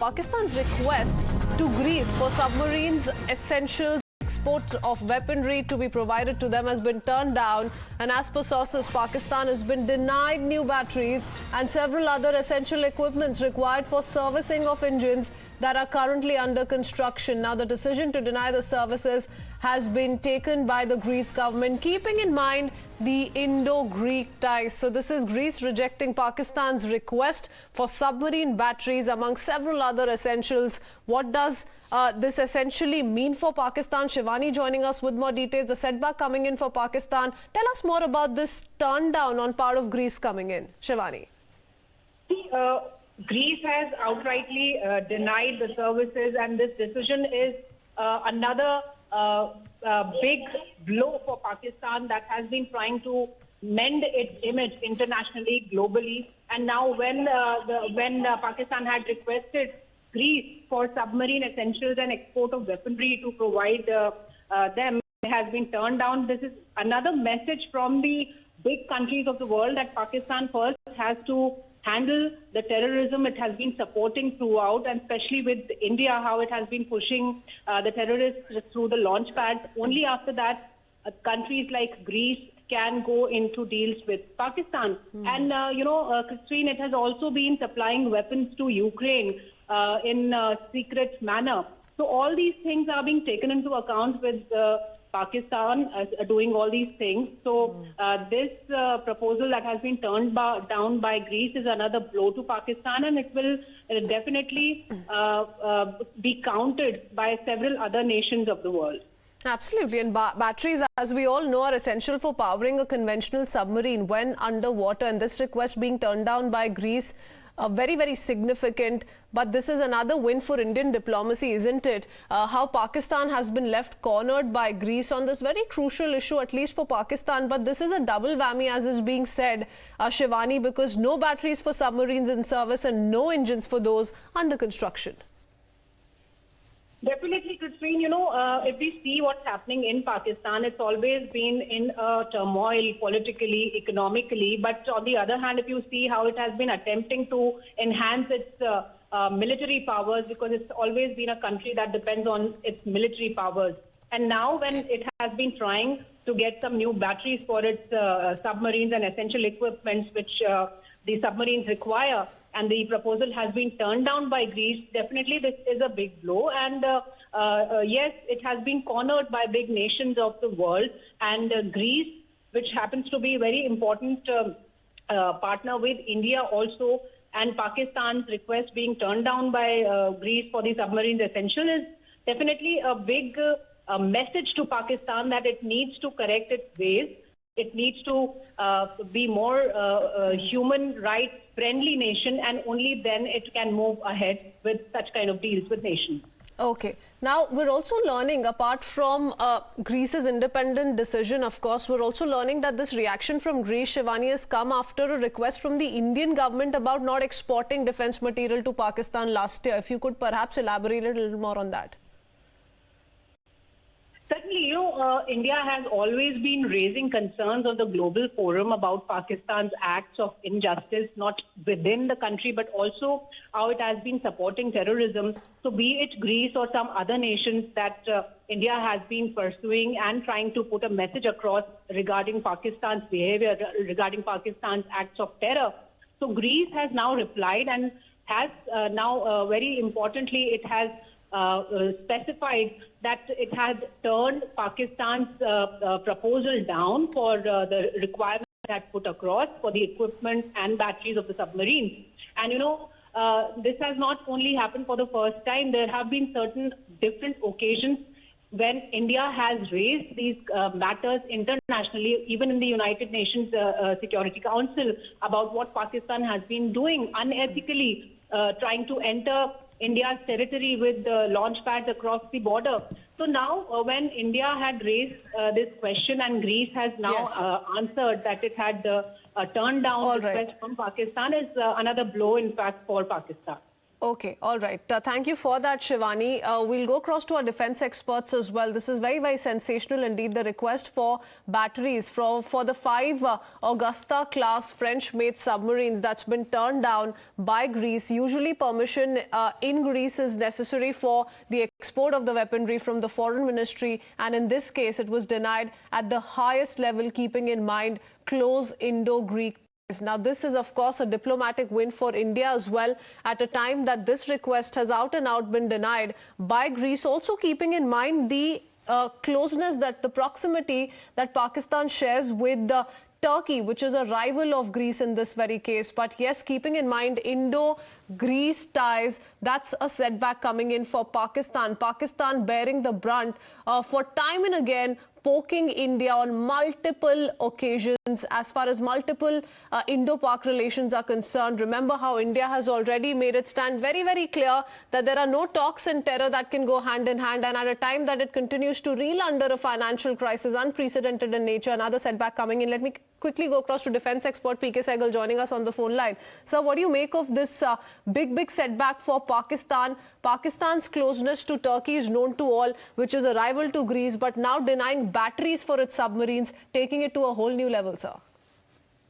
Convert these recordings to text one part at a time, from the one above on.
Pakistan's request to Greece for submarines, essentials, export of weaponry to be provided to them has been turned down, and as per sources, Pakistan has been denied new batteries and several other essential equipments required for servicing of engines that are currently under construction. Now, the decision to deny the services has been taken by the Greece government, keeping in mind the Indo-Greek ties. So this is Greece rejecting Pakistan's request for submarine batteries among several other essentials. What does this essentially mean for Pakistan? Shivani joining us with more details. The setback coming in for Pakistan. Tell us more about this turn down on part of Greece coming in. Shivani. Greece has outrightly denied the services, and this decision is another big blow for Pakistan that has been trying to mend its image internationally, globally. And now when Pakistan had requested Greece for submarine essentials and export of weaponry to provide them, it has been turned down. This is another message from the big countries of the world that Pakistan first has to handle the terrorism it has been supporting throughout, and especially with India, how it has been pushing the terrorists through the launch pads. Only after that, countries like Greece can go into deals with Pakistan. And, Christine, it has also been supplying weapons to Ukraine in a secret manner. So all these things are being taken into account with Pakistan doing all these things. So this proposal that has been turned down by Greece is another blow to Pakistan, and it will definitely be countered by several other nations of the world. Absolutely, and batteries, as we all know, are essential for powering a conventional submarine when underwater, and this request being turned down by Greece, very, very significant. But this is another win for Indian diplomacy, isn't it? How Pakistan has been left cornered by Greece on this very crucial issue, at least for Pakistan. But this is a double whammy, as is being said, Shivani, because no batteries for submarines in service and no engines for those under construction. Definitely, Christine, if we see what's happening in Pakistan, it's always been in turmoil politically, economically. But on the other hand, if you see how it has been attempting to enhance its military powers, because it's always been a country that depends on its military powers. And now when it has been trying to get some new batteries for its submarines and essential equipments which the submarines require, and the proposal has been turned down by Greece, definitely this is a big blow. And yes, it has been cornered by big nations of the world. And Greece, which happens to be a very important partner with India also, and Pakistan's request being turned down by Greece for the submarines essential is definitely a big message to Pakistan that it needs to correct its ways. It needs to be more human rights friendly nation, and only then it can move ahead with such kind of deals with nations. Okay. Now, we're also learning, apart from Greece's independent decision, of course, we're also learning that this reaction from Greece, Shivani, has come after a request from the Indian government about not exporting defense material to Pakistan last year. If you could perhaps elaborate a little more on that. Certainly, India has always been raising concerns on the global forum about Pakistan's acts of injustice, not within the country, but also how it has been supporting terrorism. So be it Greece or some other nations that India has been pursuing and trying to put a message across regarding Pakistan's behavior, regarding Pakistan's acts of terror. So Greece has now replied and has now, very importantly, it has specified that it had turned Pakistan's proposal down for the requirements it had put across for the equipment and batteries of the submarines. And this has not only happened for the first time. There have been certain different occasions when India has raised these matters internationally, even in the United Nations Security Council, about what Pakistan has been doing unethically, trying to enter India's territory with launch pads across the border. So now when India had raised this question, and Greece has now answered that it had turned down the request from Pakistan, is another blow, in fact, for Pakistan. Okay, all right. Thank you for that, Shivani. We'll go across to our defense experts as well. This is very, very sensational indeed. The request for batteries for the 5 Augusta class French-made submarines that's been turned down by Greece. Usually permission in Greece is necessary for the export of the weaponry from the foreign ministry, and in this case it was denied at the highest level, keeping in mind close Indo-Greek. Now, this is, of course, a diplomatic win for India as well, at a time that this request has out and out been denied by Greece, also keeping in mind the closeness, that the proximity that Pakistan shares with Turkey, which is a rival of Greece in this very case. But yes, keeping in mind Indo-Greece ties, that's a setback coming in for Pakistan. Pakistan bearing the brunt for time and again, poking India on multiple occasions as far as multiple Indo-Pak relations are concerned. Remember how India has already made it stand very, very clear that there are no talks and terror that can go hand in hand, and at a time that it continues to reel under a financial crisis, unprecedented in nature, another setback coming in. Let me quickly go across to defense expert P.K. Sehgal joining us on the phone line. Sir, what do you make of this big setback for Pakistan? Pakistan's closeness to Turkey is known to all, which is a rival to Greece, but now denying batteries for its submarines, taking it to a whole new level, sir.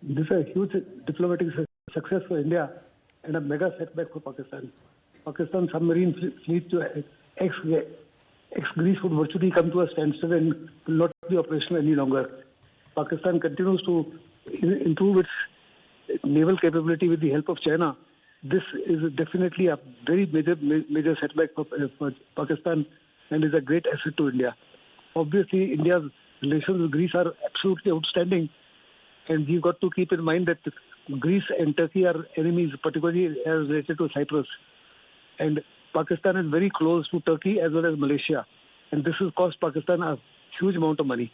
This is a huge diplomatic success for India and a mega setback for Pakistan. Pakistan submarine fleet to ex-Greece would virtually come to a standstill and will not be operational any longer. Pakistan continues to improve its naval capability with the help of China. This is definitely a very major setback for Pakistan and is a great asset to India. Obviously, India's relations with Greece are absolutely outstanding, and we've got to keep in mind that Greece and Turkey are enemies, particularly as related to Cyprus. And Pakistan is very close to Turkey as well as Malaysia, and this has cost Pakistan a huge amount of money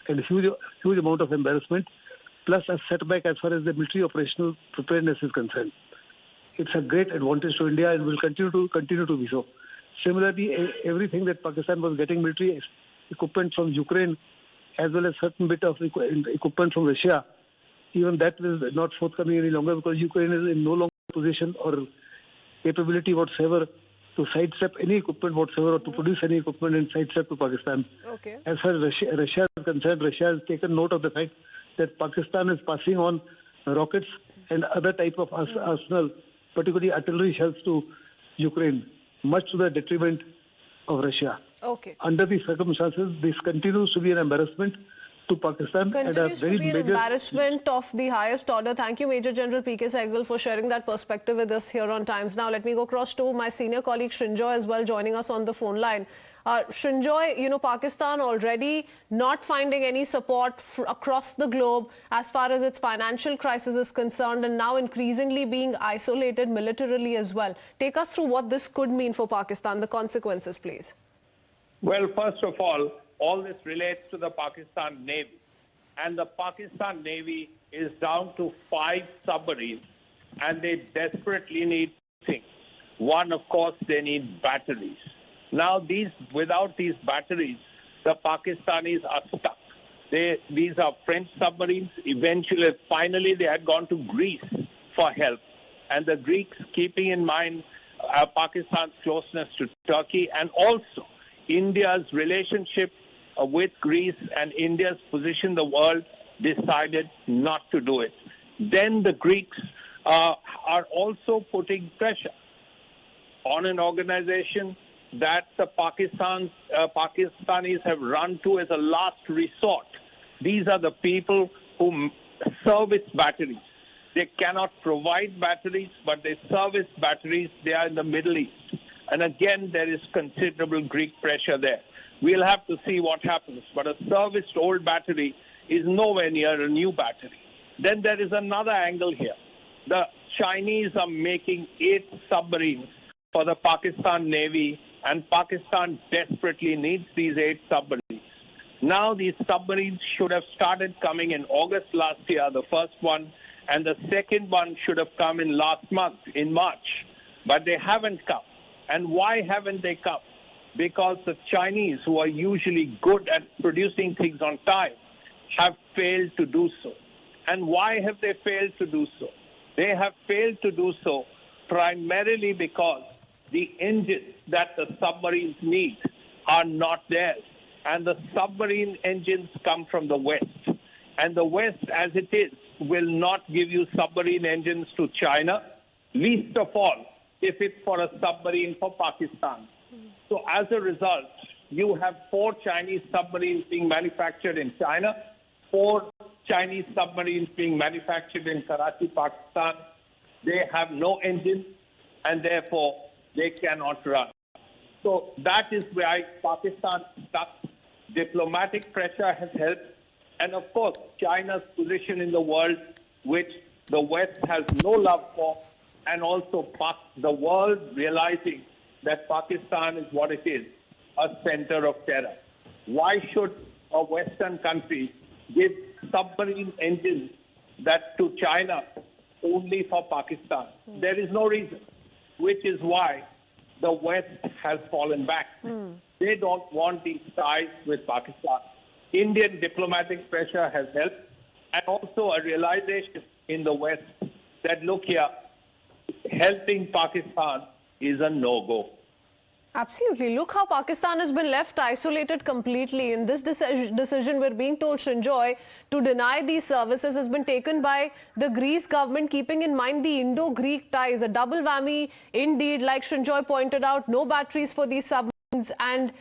and a huge amount of embarrassment, plus a setback as far as the military operational preparedness is concerned. It's a great advantage to India and will continue to be so. Similarly, everything that Pakistan was getting military equipment from Ukraine, as well as certain bit of equipment from Russia, even that is not forthcoming any longer because Ukraine is in no longer position or capability whatsoever to sidestep any equipment whatsoever or to produce any equipment and sidestep to Pakistan. Okay. As far as Russia is concerned, Russia has taken note of the fact that Pakistan is passing on rockets and other type of arsenal, particularly artillery shells, to Ukraine, much to the detriment of Russia. Okay. Under these circumstances, this continues to be an embarrassment to Pakistan. Continues to be an embarrassment of the highest order. Thank you, Major General P.K. Sehgal, for sharing that perspective with us here on Times Now. Let me go across to my senior colleague Srinjoy as well, joining us on the phone line. Srinjoy, Pakistan already not finding any support across the globe as far as its financial crisis is concerned, and now increasingly being isolated militarily as well. Take us through what this could mean for Pakistan, the consequences, please. Well, first of all this relates to the Pakistan Navy. And the Pakistan Navy is down to 5 submarines, and they desperately need things. One, of course, they need batteries. Now, without these batteries, the Pakistanis are stuck. These are French submarines. Finally, they had gone to Greece for help. And the Greeks, keeping in mind Pakistan's closeness to Turkey and also India's relationship with Greece and India's position in the world, decided not to do it. Then the Greeks are also putting pressure on an organization that the Pakistanis have run to as a last resort. These are the people who service batteries. They cannot provide batteries, but they service batteries. They are in the Middle East. And again, there is considerable Greek pressure there. We'll have to see what happens. But a serviced old battery is nowhere near a new battery. Then there is another angle here. The Chinese are making 8 submarines for the Pakistan Navy, and Pakistan desperately needs these 8 submarines. Now these submarines should have started coming in August last year, the first one, and the second one should have come in last month, in March. But they haven't come. And why haven't they come? Because the Chinese, who are usually good at producing things on time, have failed to do so. And why have they failed to do so? They have failed to do so primarily because the engines that the submarines need are not theirs. And the submarine engines come from the West. And the West, as it is, will not give you submarine engines to China, least of all if it's for a submarine for Pakistan. So as a result, you have 4 Chinese submarines being manufactured in China, 4 Chinese submarines being manufactured in Karachi, Pakistan. They have no engine and therefore they cannot run. So that is why Pakistan is stuck. Diplomatic pressure has helped. And of course, China's position in the world, which the West has no love for, and also the world realizing that Pakistan is what it is, a center of terror. Why should a Western country give submarine engines to China only for Pakistan? There is no reason, which is why the West has fallen back. They don't want these ties with Pakistan. Indian diplomatic pressure has helped, and also a realization in the West that, look here, helping Pakistan is a no-go. Absolutely. Look how Pakistan has been left isolated completely. In this decision, we're being told, Srinjoy, to deny these services has been taken by the Greece government, keeping in mind the Indo-Greek ties. A double whammy indeed, like Srinjoy pointed out, no batteries for these submarines and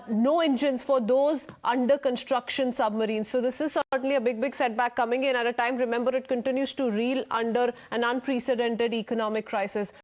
no engines for those under construction submarines. So this is certainly a big setback coming in at a time, remember, it continues to reel under an unprecedented economic crisis.